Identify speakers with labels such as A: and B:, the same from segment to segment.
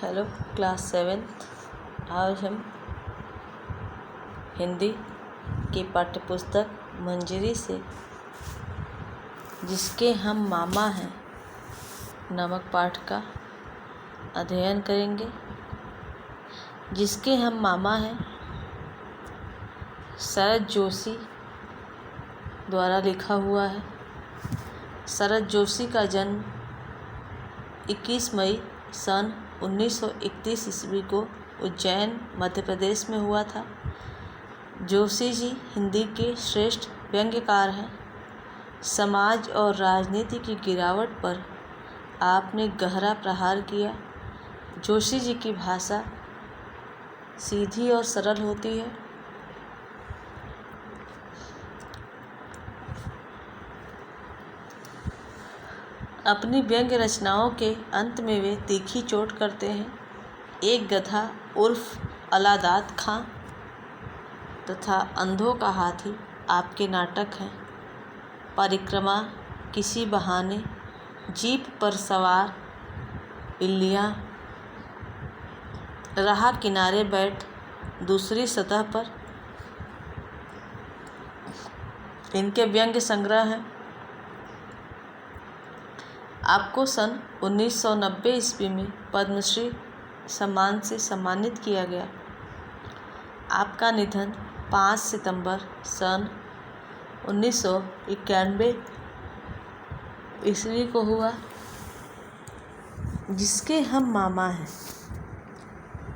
A: Hello class 7th। आज हम हिंदी की पाठ्यपुस्तक मंजरी से जिसके हम मामा हैं नामक पाठ का अध्ययन करेंगे। जिसके हम मामा हैं शरद जोशी द्वारा लिखा हुआ है। शरद जोशी का जन्म 21 मई सन 1931 ईस्वी को उज्जैन मध्य प्रदेश में हुआ था। जोशी जी हिंदी के श्रेष्ठ व्यंग्यकार हैं। समाज और राजनीति की गिरावट पर आपने गहरा प्रहार किया। जोशी जी की भाषा सीधी और सरल होती है। अपनी व्यंग्य रचनाओं के अंत में वे तीखी चोट करते हैं। एक गधा उर्फ अलादात खां तथा अंधों का हाथी आपके नाटक हैं। परिक्रमा, किसी बहाने, जीप पर सवार, बिल्लियाँ, राह किनारे बैठ, दूसरी सतह पर, इनके व्यंग्य संग्रह हैं। आपको सन 1990 ईस्वी में पद्मश्री सम्मान से सम्मानित किया गया। आपका निधन 5 सितंबर सन 1991 ईस्वी को हुआ। जिसके हम मामा हैं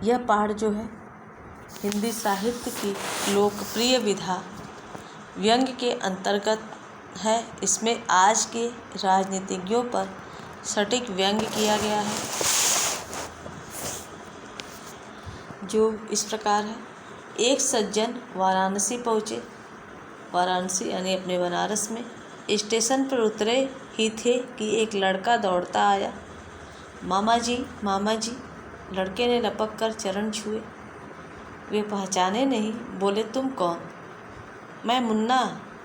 A: यह पाठ जो है हिंदी साहित्य की लोकप्रिय विधा व्यंग्य के अंतर्गत है। इसमें आज के राजनीतिज्ञों पर सटीक व्यंग्य किया गया है जो इस प्रकार है। एक सज्जन वाराणसी पहुँचे। वाराणसी यानी अपने बनारस में स्टेशन पर उतरे ही थे कि एक लड़का दौड़ता आया। मामा जी, मामा जी, लड़के ने लपक कर चरण छुए। वे पहचाने नहीं। बोले, तुम कौन? मैं मुन्ना।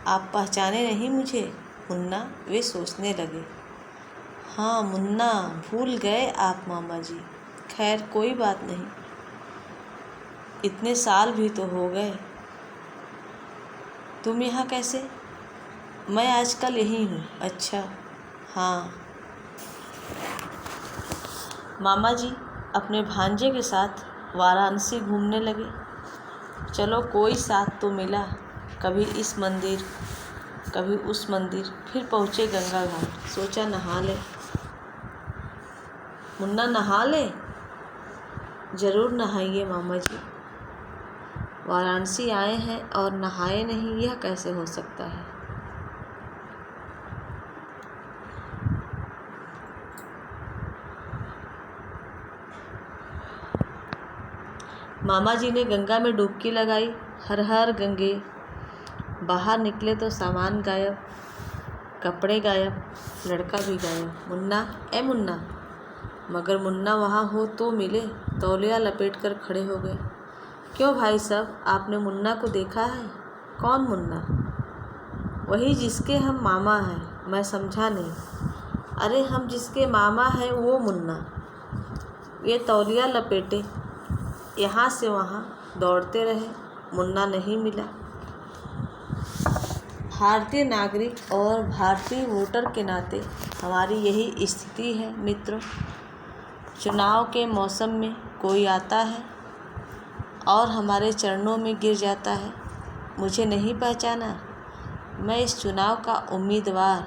A: आप पहचाने नहीं मुझे? मुन्ना। वे सोचने लगे, हाँ मुन्ना, भूल गए आप मामा जी। खैर कोई बात नहीं, इतने साल भी तो हो गए। तुम यहाँ कैसे? मैं आजकल यहीं हूँ। अच्छा, हाँ। मामा जी अपने भांजे के साथ वाराणसी घूमने लगे। चलो कोई साथ तो मिला। कभी इस मंदिर, कभी उस मंदिर। फिर पहुँचे गंगा घाट। सोचा नहा ले। मुन्ना, नहा ले? ज़रूर नहाइए मामा जी। वाराणसी आए हैं और नहाए नहीं, यह कैसे हो सकता है? मामा जी ने गंगा में डुबकी लगाई। हर हर गंगे। बाहर निकले तो सामान गायब, कपड़े गायब, लड़का भी गायब। मुन्ना, ए मुन्ना। मगर मुन्ना वहाँ हो तो मिले। तौलिया लपेट कर खड़े हो गए। क्यों भाई साहब, आपने मुन्ना को देखा है? कौन मुन्ना? वही जिसके हम मामा हैं। मैं समझा नहीं। अरे हम जिसके मामा हैं वो मुन्ना। ये तौलिया लपेटे यहाँ से वहाँ दौड़ते रहे। मुन्ना नहीं मिला। भारतीय नागरिक और भारतीय वोटर के नाते हमारी यही स्थिति है मित्रों। चुनाव के मौसम में कोई आता है और हमारे चरणों में गिर जाता है। मुझे नहीं पहचाना? मैं इस चुनाव का उम्मीदवार,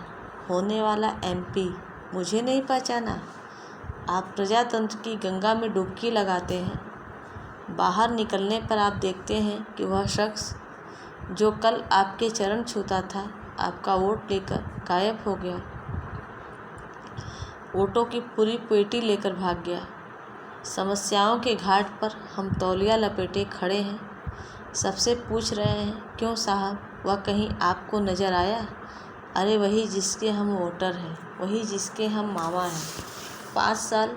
A: होने वाला MP। मुझे नहीं पहचाना? आप प्रजातंत्र की गंगा में डुबकी लगाते हैं। बाहर निकलने पर आप देखते हैं कि वह शख्स जो कल आपके चरण छूता था आपका वोट लेकर गायब हो गया। वोटों की पूरी पेटी लेकर भाग गया। समस्याओं के घाट पर हम तौलिया लपेटे खड़े हैं। सबसे पूछ रहे हैं, क्यों साहब, वह कहीं आपको नज़र आया? अरे वही जिसके हम वोटर हैं, वही जिसके हम मामा हैं। 5 साल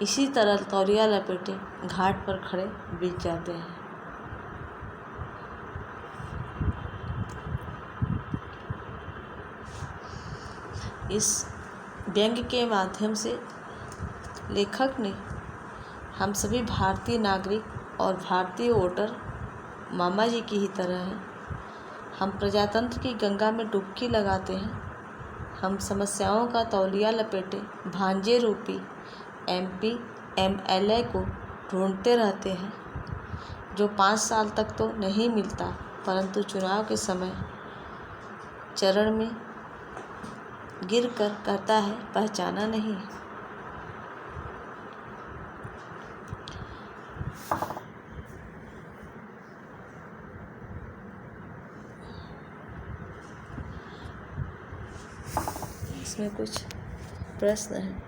A: इसी तरह तौलिया लपेटे घाट पर खड़े बीत जाते हैं। इस व्यंग्य के माध्यम से लेखक ने हम सभी भारतीय नागरिक और भारतीय वोटर मामा जी की ही तरह हैं। हम प्रजातंत्र की गंगा में डुबकी लगाते हैं। हम समस्याओं का तौलिया लपेटे भांजे रूपी MP MLA को ढूंढते रहते हैं, जो 5 साल तक तो नहीं मिलता, परंतु चुनाव के समय चरण में गिर कर कहता है पहचाना नहीं। इसमें कुछ प्रश्न हैं।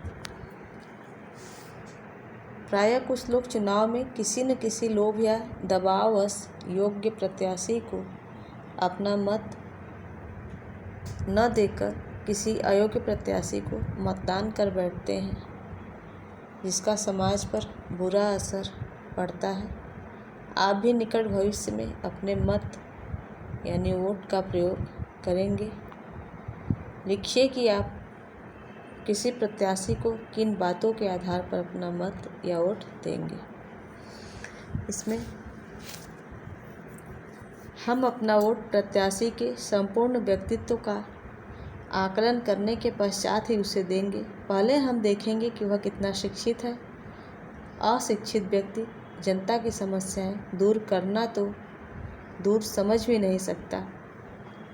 A: प्रायः कुछ लोग चुनाव में किसी न किसी लोभ या दबाववश योग्य प्रत्याशी को अपना मत न देकर किसी अयोग्य प्रत्याशी को मतदान कर बैठते हैं, जिसका समाज पर बुरा असर पड़ता है। आप भी निकट भविष्य में अपने मत यानी वोट का प्रयोग करेंगे। लिखिए कि आप किसी प्रत्याशी को किन बातों के आधार पर अपना मत या वोट देंगे। इसमें हम अपना वोट प्रत्याशी के संपूर्ण व्यक्तित्व का आकलन करने के पश्चात ही उसे देंगे। पहले हम देखेंगे कि वह कितना शिक्षित है। अशिक्षित व्यक्ति जनता की समस्याएं दूर करना तो दूर समझ भी नहीं सकता।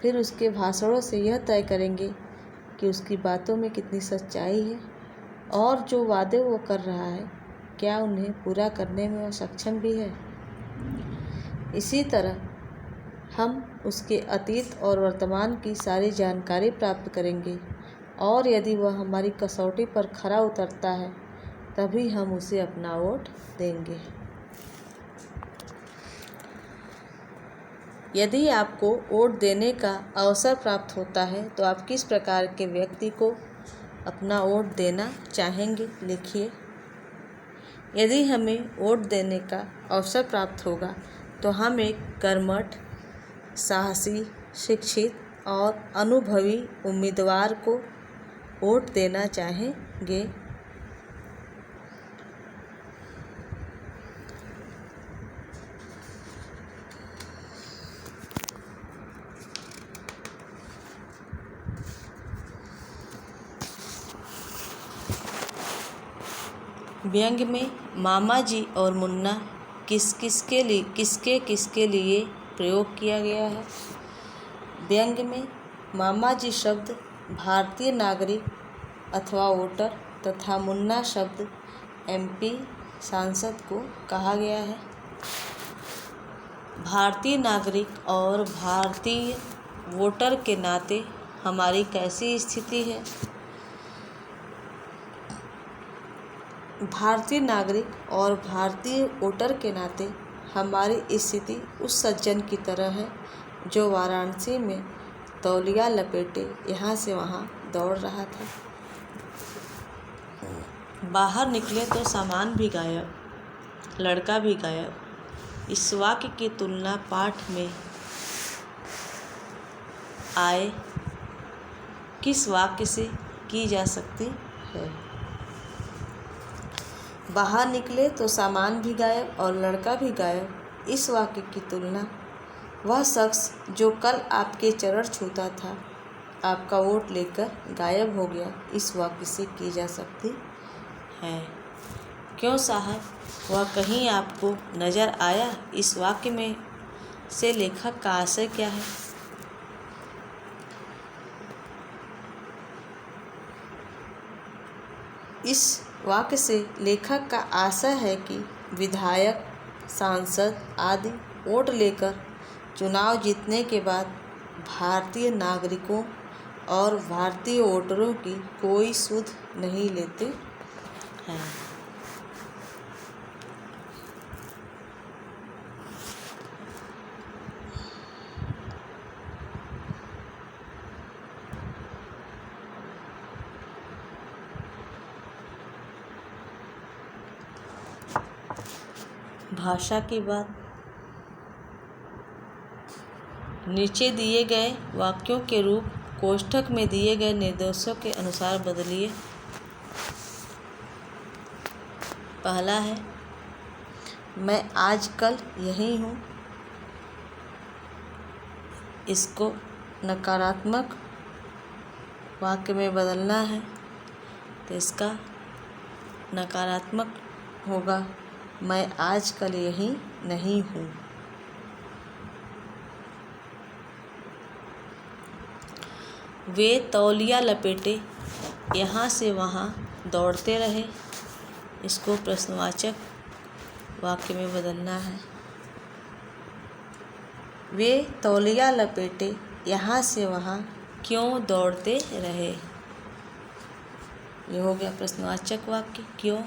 A: फिर उसके भाषणों से यह तय करेंगे कि उसकी बातों में कितनी सच्चाई है और जो वादे वो कर रहा है क्या उन्हें पूरा करने में वह सक्षम भी है। इसी तरह हम उसके अतीत और वर्तमान की सारी जानकारी प्राप्त करेंगे और यदि वह हमारी कसौटी पर खरा उतरता है तभी हम उसे अपना वोट देंगे। यदि आपको वोट देने का अवसर प्राप्त होता है तो आप किस प्रकार के व्यक्ति को अपना वोट देना चाहेंगे, लिखिए। यदि हमें वोट देने का अवसर प्राप्त होगा तो हम एक कर्मठ, साहसी, शिक्षित और अनुभवी उम्मीदवार को वोट देना चाहेंगे। व्यंग में मामा जी और मुन्ना किसके लिए प्रयोग किया गया है। व्यंग में मामा जी शब्द भारतीय नागरिक अथवा वोटर तथा मुन्ना शब्द MP सांसद को कहा गया है। भारतीय नागरिक और भारतीय वोटर के नाते हमारी कैसी स्थिति है। भारतीय नागरिक और भारतीय वोटर के नाते हमारी स्थिति उस सज्जन की तरह है जो वाराणसी में तौलिया लपेटे यहाँ से वहाँ दौड़ रहा था। बाहर निकले तो सामान भी गायब, लड़का भी गायब। इस वाक्य की तुलना पाठ में आए किस वाक्य से की जा सकती है। बाहर निकले तो सामान भी गायब और लड़का भी गायब। इस वाक्य की तुलना वह शख्स जो कल आपके चरण छूता था, आपका वोट लेकर गायब हो गया, इस वाक्य से की जा सकती है। क्यों साहब, वह कहीं आपको नज़र आया? इस वाक्य में से लेखक का आशय क्या है? इस वाक्य से लेखक का आशय है कि विधायक, सांसद आदि वोट लेकर चुनाव जीतने के बाद भारतीय नागरिकों और भारतीय वोटरों की कोई सुध नहीं लेते हैं। भाषा की बात। नीचे दिए गए वाक्यों के रूप कोष्ठक में दिए गए निर्देशों के अनुसार बदलिए। पहला है मैं आजकल यही हूँ। इसको नकारात्मक वाक्य में बदलना है तो इसका नकारात्मक होगा, मैं आजकल यही नहीं हूँ। वे तौलिया लपेटे यहाँ से वहाँ दौड़ते रहे। इसको प्रश्नवाचक वाक्य में बदलना है। वे तौलिया लपेटे यहाँ से वहाँ क्यों दौड़ते रहे। ये हो गया प्रश्नवाचक वाक्य क्यों।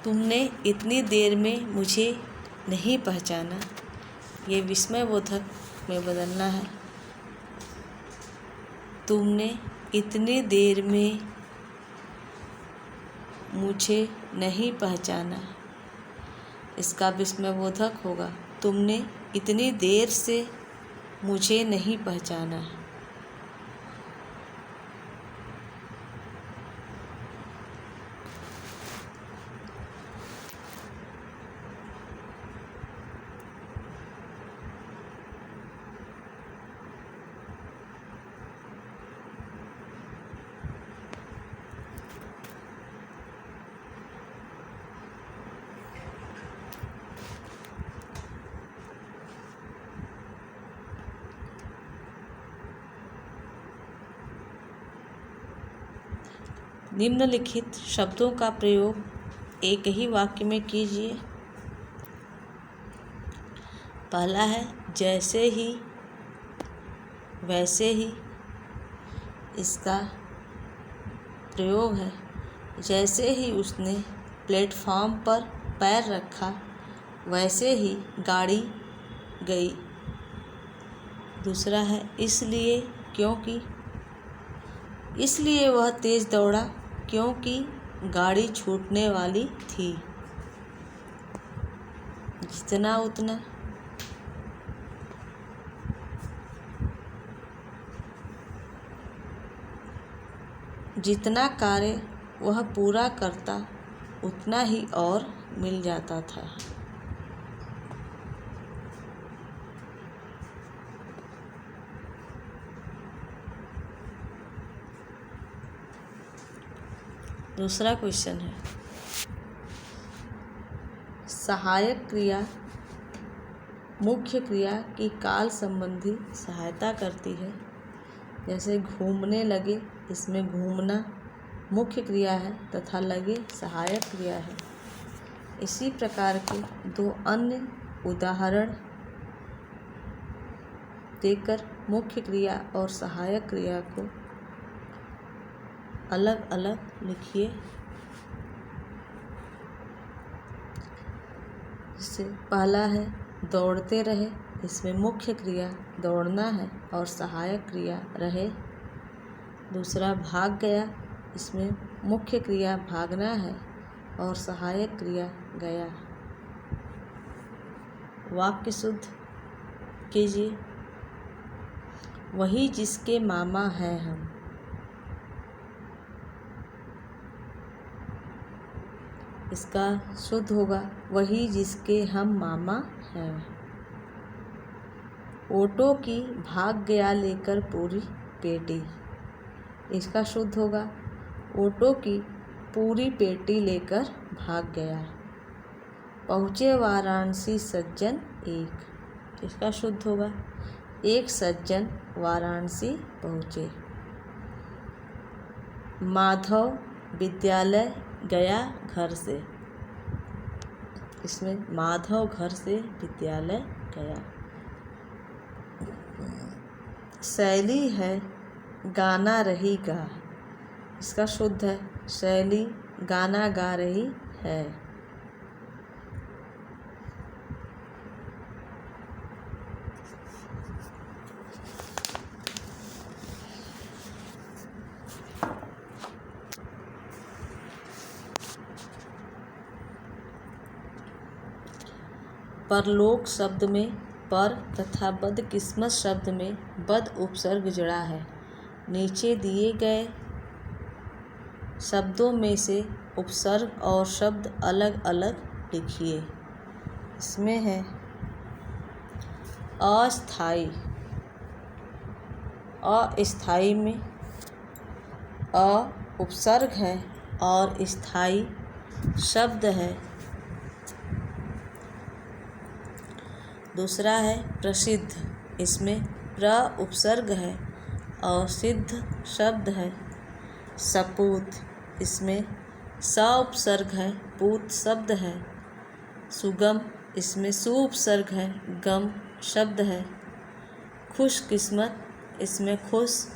A: तुमने इतनी देर में मुझे नहीं पहचाना। ये विस्मयबोधक में बदलना है। तुमने इतनी देर में मुझे नहीं पहचाना। इसका विस्मयबोधक होगा, तुमने इतनी देर से मुझे नहीं पहचाना। निम्नलिखित शब्दों का प्रयोग एक ही वाक्य में कीजिए। पहला है जैसे ही, वैसे ही। इसका प्रयोग है जैसे ही उसने प्लेटफॉर्म पर पैर रखा वैसे ही गाड़ी गई। दूसरा है इसलिए, क्योंकि। इसलिए वह तेज़ दौड़ा क्योंकि गाड़ी छूटने वाली थी। जितना उतना। जितना कार्य वह पूरा करता उतना ही और मिल जाता था। दूसरा क्वेश्चन है सहायक क्रिया मुख्य क्रिया की काल संबंधी सहायता करती है। जैसे घूमने लगे, इसमें घूमना मुख्य क्रिया है तथा लगे सहायक क्रिया है। इसी प्रकार के दो अन्य उदाहरण देकर मुख्य क्रिया और सहायक क्रिया को अलग अलग लिखिए। जैसे पहला है दौड़ते रहे, इसमें मुख्य क्रिया दौड़ना है और सहायक क्रिया रहे। दूसरा भाग गया, इसमें मुख्य क्रिया भागना है और सहायक क्रिया गया। वाक्य शुद्ध कीजिए। वही जिसके मामा हैं हम। इसका शुद्ध होगा वही जिसके हम मामा हैं। ऑटो की भाग गया लेकर पूरी पेटी। इसका शुद्ध होगा ऑटो की पूरी पेटी लेकर भाग गया। पहुँचे वाराणसी सज्जन एक। इसका शुद्ध होगा एक सज्जन वाराणसी पहुँचे। माधव विद्यालय गया घर से। इसमें माधव घर से विद्यालय गया। शैली है गाना रही गा। इसका शुद्ध है शैली गाना गा रही है। परलोक शब्द में पर तथा बदकिस्मत शब्द में बद उपसर्ग जड़ा है। नीचे दिए गए शब्दों में से उपसर्ग और शब्द अलग अलग लिखिए। इसमें है अस्थाई। अस्थाई में अ उपसर्ग है और स्थाई शब्द है। दूसरा है प्रसिद्ध। इसमें प्र उपसर्ग है और सिद्ध शब्द है। सपूत। इसमें स उपसर्ग है, पूत शब्द है। सुगम। इसमें सु उपसर्ग है, गम शब्द है। खुशकिस्मत। इसमें खुश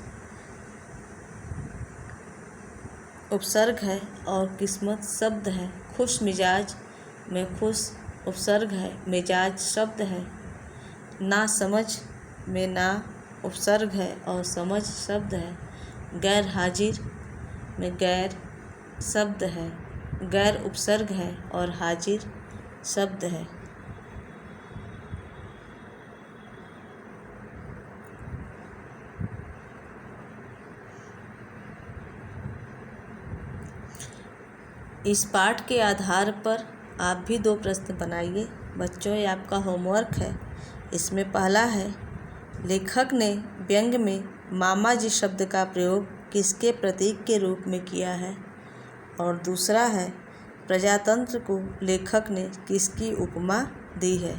A: उपसर्ग है और किस्मत शब्द है। खुश मिजाज में खुश उपसर्ग है, मिजाज शब्द है। ना समझ में ना उपसर्ग है और समझ शब्द है। गैर हाजिर में गैर शब्द है, गैर उपसर्ग है और हाजिर शब्द है। इस पाठ के आधार पर आप भी 2 प्रश्न बनाइए। बच्चों, ये आपका होमवर्क है। इसमें पहला है, लेखक ने व्यंग्य में मामा जी शब्द का प्रयोग किसके प्रतीक के रूप में किया है। और दूसरा है, प्रजातंत्र को लेखक ने किसकी उपमा दी है।